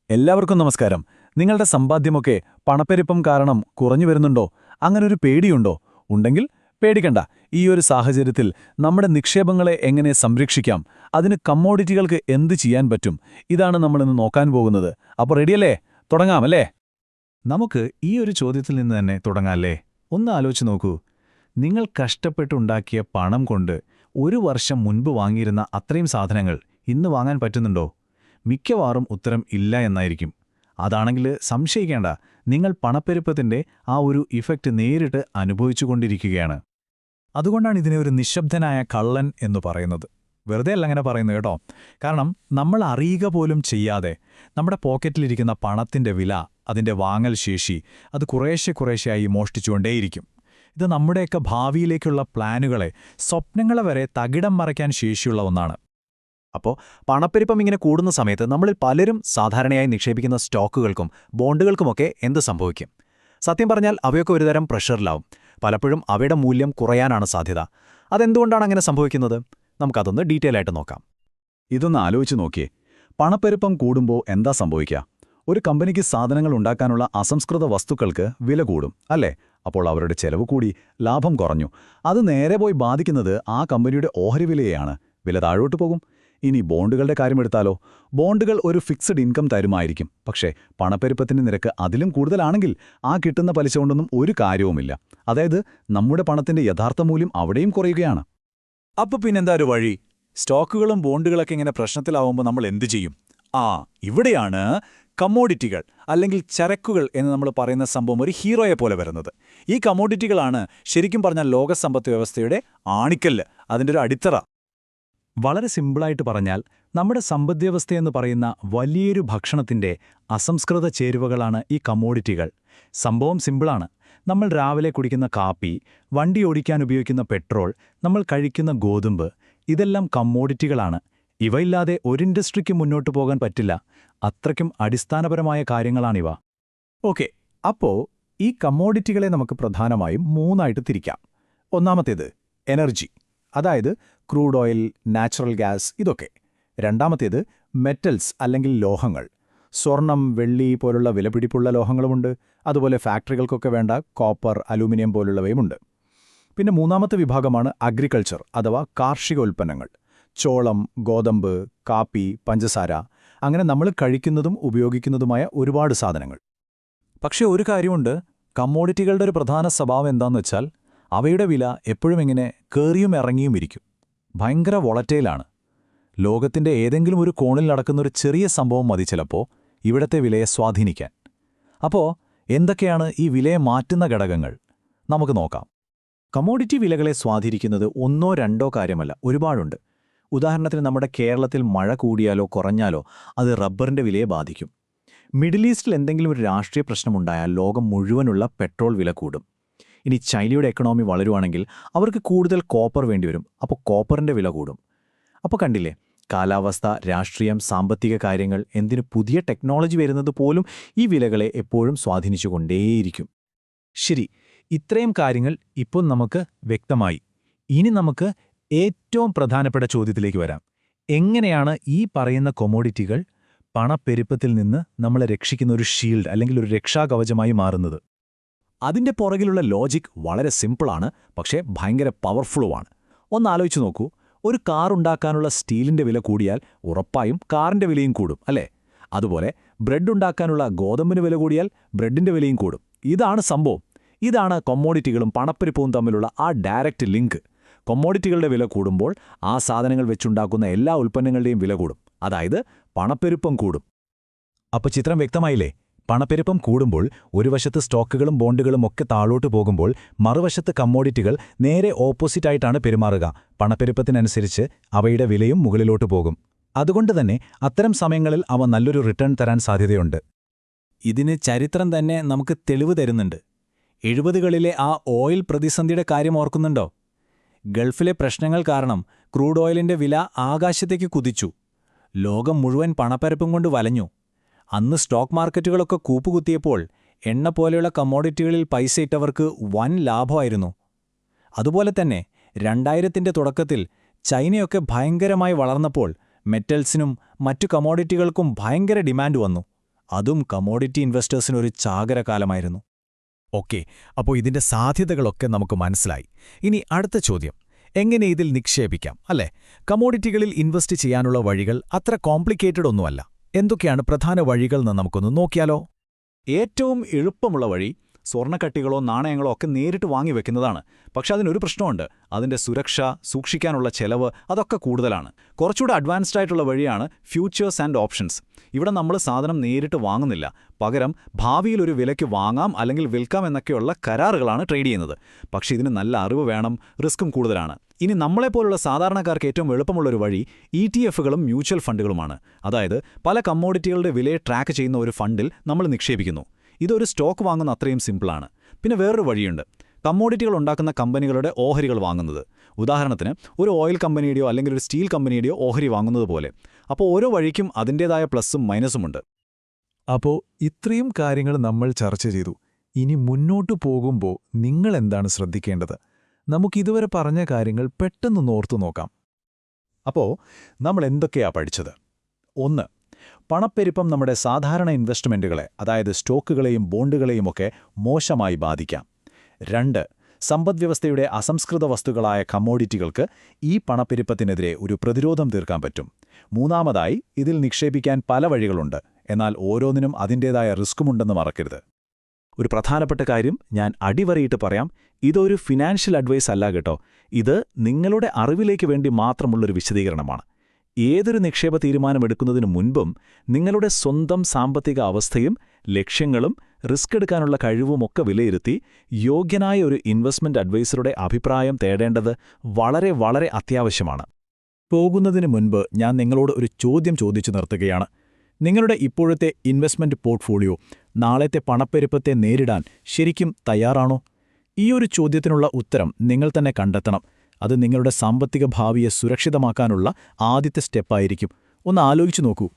എല്ലാവർക്കും നമസ്കാരം. നിങ്ങളുടെ സമ്പാദ്യമൊക്കെ പണപ്പെരുപ്പം കാരണം കുറഞ്ഞു വരുന്നുണ്ടോ? അങ്ങനൊരു പേടിയുണ്ടോ? ഉണ്ടെങ്കിൽ പേടിക്കണ്ട. ഈയൊരു സാഹചര്യത്തിൽ നമ്മുടെ നിക്ഷേപങ്ങളെ എങ്ങനെ സംരക്ഷിക്കാം, അതിന് കമ്മോഡിറ്റികൾക്ക് എന്ത് ചെയ്യാൻ പറ്റും, ഇതാണ് നമ്മളിന്ന് നോക്കാൻ പോകുന്നത്. അപ്പോൾ റെഡിയല്ലേ? തുടങ്ങാമല്ലേ? നമുക്ക് ഈ ഒരു ചോദ്യത്തിൽ നിന്ന് തന്നെ തുടങ്ങാല്ലേ? ഒന്ന് ആലോചിച്ച് നോക്കൂ. നിങ്ങൾ കഷ്ടപ്പെട്ടുണ്ടാക്കിയ പണം കൊണ്ട് ഒരു വർഷം മുൻപ് വാങ്ങിയിരുന്ന അത്രയും സാധനങ്ങൾ ഇന്ന് വാങ്ങാൻ പറ്റുന്നുണ്ടോ? മിക്കവാറും ഉത്തരം ഇല്ല എന്നായിരിക്കും. അതാണെങ്കിൽ സംശയിക്കേണ്ട, നിങ്ങൾ പണപ്പെരുപ്പത്തിന്റെ ആ ഒരു ഇഫക്റ്റ് നേരിട്ട് അനുഭവിച്ചുകൊണ്ടിരിക്കുകയാണ്. അതുകൊണ്ടാണ് ഇതിനെ ഒരു നിശബ്ദനായ കള്ളൻ എന്ന് പറയുന്നത്. വെറുതെ അല്ല അങ്ങനെ പറയുന്നത് കേട്ടോ. കാരണം നമ്മൾ അറിയുക പോലും ചെയ്യാതെ നമ്മുടെ പോക്കറ്റിലിരിക്കുന്ന പണത്തിന്റെ വില, അതിന്റെ വാങ്ങൽ ശേഷി, അത് കുറേശ്ശെയായി മോഷ്ടിച്ചുകൊണ്ടേയിരിക്കും. ഇത് നമ്മുടെയൊക്കെ ഭാവിയിലേക്കുള്ള പ്ലാനുകളെ, സ്വപ്നങ്ങളെ വരെ തകിടം മറയ്ക്കാൻ ശേഷിയുള്ള ഒന്നാണ്. അപ്പോൾ പണപ്പെരുപ്പം ഇങ്ങനെ കൂടുന്ന സമയത്ത് നമ്മളിൽ പലരും സാധാരണയായി നിക്ഷേപിക്കുന്ന സ്റ്റോക്കുകൾക്കും ബോണ്ടുകൾക്കുമൊക്കെ എന്ത് സംഭവിക്കും? സത്യം പറഞ്ഞാൽ അവയൊക്കെ ഒരുതരം പ്രഷറിലാവും. പലപ്പോഴും അവയുടെ മൂല്യം കുറയാനാണ് സാധ്യത. അതെന്തുകൊണ്ടാണ് അങ്ങനെ സംഭവിക്കുന്നത്? നമുക്കതൊന്ന് ഡീറ്റെയിൽ ആയിട്ട് നോക്കാം. ഇതൊന്ന് ആലോചിച്ച് നോക്കിയേ. പണപ്പെരുപ്പം കൂടുമ്പോൾ എന്താ സംഭവിക്കുക? ഒരു കമ്പനിക്ക് സാധനങ്ങൾ ഉണ്ടാക്കാനുള്ള അസംസ്കൃത വസ്തുക്കൾക്ക് വില കൂടും, അല്ലേ? അപ്പോൾ അവരുടെ ചെലവ് കൂടി, ലാഭം കുറഞ്ഞു. അത് നേരെ പോയി ബാധിക്കുന്നത് ആ കമ്പനിയുടെ ഓഹരി വിലയെയാണ്. വില താഴോട്ട് പോകും. ഇനി ബോണ്ടുകളുടെ കാര്യമെടുത്താലോ? ബോണ്ടുകൾ ഒരു ഫിക്സഡ് ഇൻകം തരുമായിരിക്കും. പക്ഷേ പണപ്പെരുപ്പത്തിന്റെ നിരക്ക് അതിലും കൂടുതലാണെങ്കിൽ ആ കിട്ടുന്ന പലിശ കൊണ്ടൊന്നും ഒരു കാര്യവുമില്ല. അതായത് നമ്മുടെ പണത്തിന്റെ യഥാർത്ഥ മൂല്യം അവിടെയും കുറയുകയാണ്. അപ്പൊ പിന്നെന്താ ഒരു വഴി? സ്റ്റോക്കുകളും ബോണ്ടുകളൊക്കെ ഇങ്ങനെ പ്രശ്നത്തിലാവുമ്പോൾ നമ്മൾ എന്തു ചെയ്യും? ഇവിടെയാണ് കമ്മോഡിറ്റികൾ അല്ലെങ്കിൽ ചരക്കുകൾ എന്ന് നമ്മൾ പറയുന്ന സംഭവം ഒരു ഹീറോയെ പോലെ വരുന്നത്. ഈ കമ്മോഡിറ്റികളാണ് ശരിക്കും പറഞ്ഞാൽ ലോക സമ്പദ് വ്യവസ്ഥയുടെ ആണിക്കല്ല്, അതിൻ്റെ ഒരു അടിത്തറ. വളരെ സിമ്പിളായിട്ട് പറഞ്ഞാൽ, നമ്മുടെ സമ്പദ്വ്യവസ്ഥയെന്ന് പറയുന്ന വലിയൊരു ഭക്ഷണത്തിന്റെ അസംസ്കൃത ചേരുവകളാണ് ഈ കമ്മോഡിറ്റികൾ. സംഭവം സിമ്പിളാണ്. നമ്മൾ രാവിലെ കുടിക്കുന്ന കാപ്പി, വണ്ടി ഓടിക്കാൻ ഉപയോഗിക്കുന്ന പെട്രോൾ, നമ്മൾ കഴിക്കുന്ന ഗോതമ്പ്, ഇതെല്ലാം കമ്മോഡിറ്റികളാണ്. ഇവയില്ലാതെ ഒരു ഇൻഡസ്ട്രിക്ക് മുന്നോട്ടു പോകാൻ പറ്റില്ല. അത്രയ്ക്കും അടിസ്ഥാനപരമായ കാര്യങ്ങളാണിവ. ഓക്കെ, അപ്പോ ഈ കമ്മോഡിറ്റികളെ നമുക്ക് പ്രധാനമായും മൂന്നായിട്ട് തിരിക്കാം. ഒന്നാമത്തേത് എനർജി, അതായത് ക്രൂഡ് ഓയിൽ, നാച്ചുറൽ ഗ്യാസ്, ഇതൊക്കെ. രണ്ടാമത്തേത് മെറ്റൽസ് അല്ലെങ്കിൽ ലോഹങ്ങൾ. സ്വർണം, വെള്ളി പോലുള്ള വിലപിടിപ്പുള്ള ലോഹങ്ങളുമുണ്ട്. അതുപോലെ ഫാക്ടറികൾക്കൊക്കെ വേണ്ട കോപ്പർ, അലൂമിനിയം പോലുള്ളവയുമുണ്ട്. പിന്നെ മൂന്നാമത്തെ വിഭാഗമാണ് അഗ്രികൾച്ചർ അഥവാ കാർഷിക ഉൽപ്പന്നങ്ങൾ. ചോളം, ഗോതമ്പ്, കാപ്പി, പഞ്ചസാര, അങ്ങനെ നമ്മൾ കഴിക്കുന്നതും ഉപയോഗിക്കുന്നതുമായ ഒരുപാട് സാധനങ്ങൾ. പക്ഷേ ഒരു കാര്യമുണ്ട്, കമ്മോഡിറ്റികളുടെ ഒരു പ്രധാന സ്വഭാവം എന്താണെന്ന് വെച്ചാൽ, അവയുടെ വില എപ്പോഴും ഇങ്ങനെ കേറിയും ഇറങ്ങിയും ഇരിക്കും. ഭയങ്കര വോളറ്റൈലാണ്. ലോകത്തിന്റെ ഏതെങ്കിലും ഒരു കോണിൽ നടക്കുന്നൊരു ചെറിയ സംഭവം മതി ചിലപ്പോൾ ഇവിടത്തെ വിലയെ സ്വാധീനിക്കാൻ. അപ്പോൾ എന്തൊക്കെയാണ് ഈ വിലയെ മാറ്റുന്ന ഘടകങ്ങൾ? നമുക്ക് നോക്കാം. കമ്മോഡിറ്റി വിലകളെ സ്വാധീനിക്കുന്നത് ഒന്നോ രണ്ടോ കാര്യമല്ല, ഒരുപാടുണ്ട്. ഉദാഹരണത്തിന് നമ്മുടെ കേരളത്തിൽ മഴ കൂടിയാലോ കുറഞ്ഞാലോ അത് റബ്ബറിന്റെ വിലയെ ബാധിക്കും. മിഡിൽ ഈസ്റ്റിൽ എന്തെങ്കിലും ഒരു രാഷ്ട്രീയ പ്രശ്നമുണ്ടായാൽ ലോകം മുഴുവനുള്ള പെട്രോൾ വില കൂടും. ഇനി ചൈനയുടെ എക്കണോമി വളരുവാണെങ്കിൽ അവർക്ക് കൂടുതൽ കോപ്പർ വേണ്ടിവരും. അപ്പോൾ കോപ്പറിന്റെ വില കൂടും. അപ്പോൾ കണ്ടില്ലേ, കാലാവസ്ഥ, രാഷ്ട്രീയം, സാമ്പത്തിക കാര്യങ്ങൾ, എന്തിനു പുതിയ ടെക്നോളജി വരുന്നത് പോലും ഈ വിലകളെ എപ്പോഴും സ്വാധീനിച്ചുകൊണ്ടേയിരിക്കും. ശരി, ഇത്രയും കാര്യങ്ങൾ ഇപ്പോൾ നമുക്ക് വ്യക്തമായി. ഇനി നമുക്ക് ഏറ്റവും പ്രധാനപ്പെട്ട ചോദ്യത്തിലേക്ക് വരാം. എങ്ങനെയാണ് ഈ പറയുന്ന കൊമോഡിറ്റികൾ പണപ്പെരുപ്പത്തിൽ നിന്ന് നമ്മളെ രക്ഷിക്കുന്ന ഒരു ഷീൽഡ് അല്ലെങ്കിൽ ഒരു രക്ഷാകവചമായി മാറുന്നത്? അതിൻ്റെ പുറകിലുള്ള ലോജിക് വളരെ സിമ്പിളാണ്, പക്ഷേ ഭയങ്കര പവർഫുള്ളുമാണ്. ഒന്നാലോചിച്ച് നോക്കൂ. ഒരു കാർ ഉണ്ടാക്കാനുള്ള സ്റ്റീലിൻ്റെ വില കൂടിയാൽ ഉറപ്പായും കാറിൻ്റെ വിലയും കൂടും, അല്ലേ? അതുപോലെ ബ്രെഡ് ഉണ്ടാക്കാനുള്ള ഗോതമ്പിന് വില കൂടിയാൽ ബ്രെഡിൻ്റെ വിലയും കൂടും. ഇതാണ് സംഭവം. ഇതാണ് കൊമ്മോഡിറ്റികളും പണപ്പെരുപ്പവും തമ്മിലുള്ള ആ ഡയറക്റ്റ് ലിങ്ക്. കൊമ്മോഡിറ്റികളുടെ വില കൂടുമ്പോൾ ആ സാധനങ്ങൾ വെച്ചുണ്ടാക്കുന്ന എല്ലാ ഉൽപ്പന്നങ്ങളുടെയും വില കൂടും. അതായത് പണപ്പെരുപ്പം കൂടും. അപ്പോൾ ചിത്രം വ്യക്തമായില്ലേ? പണപ്പെരുപ്പം കൂടുമ്പോൾ ഒരു വശത്ത് സ്റ്റോക്കുകളും ബോണ്ടുകളും ഒക്കെ താഴോട്ട് പോകുമ്പോൾ മറുവശത്ത് കമ്മോഡിറ്റികൾ നേരെ ഓപ്പോസിറ്റായിട്ടാണ് പെരുമാറുക. പണപ്പെരുപ്പത്തിനനുസരിച്ച് അവയുടെ വിലയും മുകളിലോട്ട് പോകും. അതുകൊണ്ടുതന്നെ അത്തരം സമയങ്ങളിൽ അവ നല്ലൊരു റിട്ടേൺ തരാൻ സാധ്യതയുണ്ട്. ഇതിന് ചരിത്രം തന്നെ നമുക്ക് തെളിവ് തരുന്നുണ്ട്. 70കളിലെ ആ ഓയിൽ പ്രതിസന്ധിയുടെ കാര്യം ഓർക്കുന്നുണ്ടോ? ഗൾഫിലെ പ്രശ്നങ്ങൾ കാരണം ക്രൂഡ് ഓയിലിന്റെ വില ആകാശത്തേക്ക് കുതിച്ചു. ലോകം മുഴുവൻ പണപ്പെരുപ്പം കൊണ്ട് വലഞ്ഞു. അന്ന് സ്റ്റോക്ക് മാർക്കറ്റുകളൊക്കെ കൂപ്പുകുത്തിയപ്പോൾ എണ്ണ പോലെയുള്ള കമ്മോഡിറ്റികളിൽ പൈസ ഇട്ടവർക്ക് വൻ ലാഭമായിരുന്നു. അതുപോലെ തന്നെ 2000ന്റെ തുടക്കത്തിൽ ചൈനയൊക്കെ ഭയങ്കരമായി വളർന്നപ്പോൾ മെറ്റൽസിനും മറ്റു കമ്മോഡിറ്റികൾക്കും ഭയങ്കര ഡിമാൻഡ് വന്നു. അതും കമോഡിറ്റി ഇൻവെസ്റ്റേഴ്സിനൊരു ചാകരകാലമായിരുന്നു. ഓക്കെ, അപ്പോൾ ഇതിന്റെ സാധ്യതകളൊക്കെ നമുക്ക് മനസ്സിലായി. ഇനി അടുത്ത ചോദ്യം, എങ്ങനെ ഇതിൽ നിക്ഷേപിക്കാം, അല്ലേ? കമോഡിറ്റികളിൽ ഇൻവെസ്റ്റ് ചെയ്യാനുള്ള വഴികൾ അത്ര കോംപ്ലിക്കേറ്റഡ് ഒന്നുമല്ല. എന്തൊക്കെയാണ് പ്രധാന വഴികൾ എന്ന് നമുക്കൊന്ന് നോക്കിയാലോ? ഏറ്റവും എളുപ്പമുള്ള വഴി സ്വർണ്ണക്കട്ടികളോ നാണയങ്ങളോ ഒക്കെ നേരിട്ട് വാങ്ങിവെക്കുന്നതാണ്. പക്ഷെ അതിനൊരു പ്രശ്നമുണ്ട്. അതിന്റെ സുരക്ഷ, സൂക്ഷിക്കാനുള്ള ചെലവ് അതൊക്കെ കൂടുതലാണ്. കുറച്ചുകൂടെ അഡ്വാൻസ്ഡ് ആയിട്ടുള്ള വഴിയാണ് ഫ്യൂച്ചേഴ്സ് ആൻഡ് ഓപ്ഷൻസ്. ഇവിടെ നമ്മൾ സാധനം നേരിട്ട് വാങ്ങുന്നില്ല, പകരം ഭാവിയിൽ ഒരു വിലയ്ക്ക് വാങ്ങാം അല്ലെങ്കിൽ വിൽക്കാം എന്നൊക്കെയുള്ള കരാറുകളാണ് ട്രേഡ് ചെയ്യുന്നത്. പക്ഷേ ഇതിന് നല്ല അറിവ് വേണം, റിസ്ക്കും കൂടുതലാണ്. ഇനി നമ്മളെപ്പോലുള്ള സാധാരണക്കാർക്ക് ഏറ്റവും എളുപ്പമുള്ളൊരു വഴി ETF-കളും മ്യൂച്വൽ ഫണ്ടുകളുമാണ്. അതായത് പല കമ്മോഡിറ്റികളുടെ വിലയെ ട്രാക്ക് ചെയ്യുന്ന ഒരു ഫണ്ടിൽ നമ്മൾ നിക്ഷേപിക്കുന്നു. ഇതൊരു സ്റ്റോക്ക് വാങ്ങുന്ന അത്രയും സിമ്പിളാണ്. പിന്നെ വേറൊരു വഴിയുണ്ട്, കമ്മോഡിറ്റികൾ ഉണ്ടാക്കുന്ന കമ്പനികളുടെ ഓഹരികൾ വാങ്ങുന്നത്. ഉദാഹരണത്തിന് ഒരു ഓയിൽ കമ്പനിയുടെയോ അല്ലെങ്കിൽ ഒരു സ്റ്റീൽ കമ്പനിയുടെയോ ഓഹരി വാങ്ങുന്നത് പോലെ. അപ്പോൾ ഓരോ വഴിക്കും അതിൻ്റേതായ പ്ലസ്സും മൈനസുമുണ്ട്. അപ്പോൾ ഇത്രയും കാര്യങ്ങൾ നമ്മൾ ചർച്ച ചെയ്തു. ഇനി മുന്നോട്ടു പോകുമ്പോൾ നിങ്ങളെന്താണ് ശ്രദ്ധിക്കേണ്ടത്? നമുക്കിതുവരെ പറഞ്ഞ കാര്യങ്ങൾ പെട്ടെന്ന് ഓർത്തു നോക്കാം. അപ്പോൾ നമ്മൾ എന്തൊക്കെയാ പഠിച്ചത്? 1. പണപ്പെരുപ്പം നമ്മുടെ സാധാരണ ഇൻവെസ്റ്റ്മെൻറ്റുകളെ, അതായത് സ്റ്റോക്കുകളെയും ബോണ്ടുകളെയും ഒക്കെ മോശമായി ബാധിക്കാം. 2. സമ്പദ്വ്യവസ്ഥയുടെ അസംസ്കൃത വസ്തുക്കളായ കമ്മോഡിറ്റികൾക്ക് ഈ പണപ്പെരുപ്പത്തിനെതിരെ ഒരു പ്രതിരോധം തീർക്കാൻ പറ്റും. 3. ഇതിൽ നിക്ഷേപിക്കാൻ പല വഴികളുണ്ട്, എന്നാൽ ഓരോന്നിനും അതിൻ്റേതായ റിസ്ക്കുമുണ്ടെന്ന് മറക്കരുത്. ഒരു പ്രധാനപ്പെട്ട കാര്യം ഞാൻ അടിവരയിട്ട് പറയാം, ഇതൊരു ഫിനാൻഷ്യൽ അഡ്വൈസ് അല്ല കേട്ടോ. ഇത് നിങ്ങളുടെ അറിവിലേക്ക് വേണ്ടി മാത്രമുള്ളൊരു വിശദീകരണമാണ്. ഏതൊരു നിക്ഷേപ തീരുമാനമെടുക്കുന്നതിനു മുൻപും നിങ്ങളുടെ സ്വന്തം സാമ്പത്തിക അവസ്ഥയും ലക്ഷ്യങ്ങളും റിസ്ക് എടുക്കാനുള്ള കഴിവുമൊക്കെ വിലയിരുത്തി യോഗ്യനായ ഒരു ഇൻവെസ്റ്റ്മെന്റ് അഡ്വൈസറുടെ അഭിപ്രായം തേടേണ്ടത് വളരെ വളരെ അത്യാവശ്യമാണ്. പോകുന്നതിന് മുൻപ് ഞാൻ നിങ്ങളോട് ഒരു ചോദ്യം ചോദിച്ചു നിർത്തുകയാണ്. നിങ്ങളുടെ ഇപ്പോഴത്തെ ഇൻവെസ്റ്റ്മെന്റ് പോർട്ട്ഫോളിയോ നാളത്തെ പണപ്പെരുപ്പത്തെ നേരിടാൻ ശരിക്കും തയ്യാറാണോ? ഈ ഒരു ചോദ്യത്തിനുള്ള ഉത്തരം നിങ്ങൾ തന്നെ കണ്ടെത്തണം. അത് നിങ്ങളുടെ സാമ്പത്തിക ഭാവിയെ സുരക്ഷിതമാക്കാനുള്ള ആദ്യത്തെ സ്റ്റെപ്പായിരിക്കും. ഒന്ന് ആലോചിച്ചു നോക്കൂ.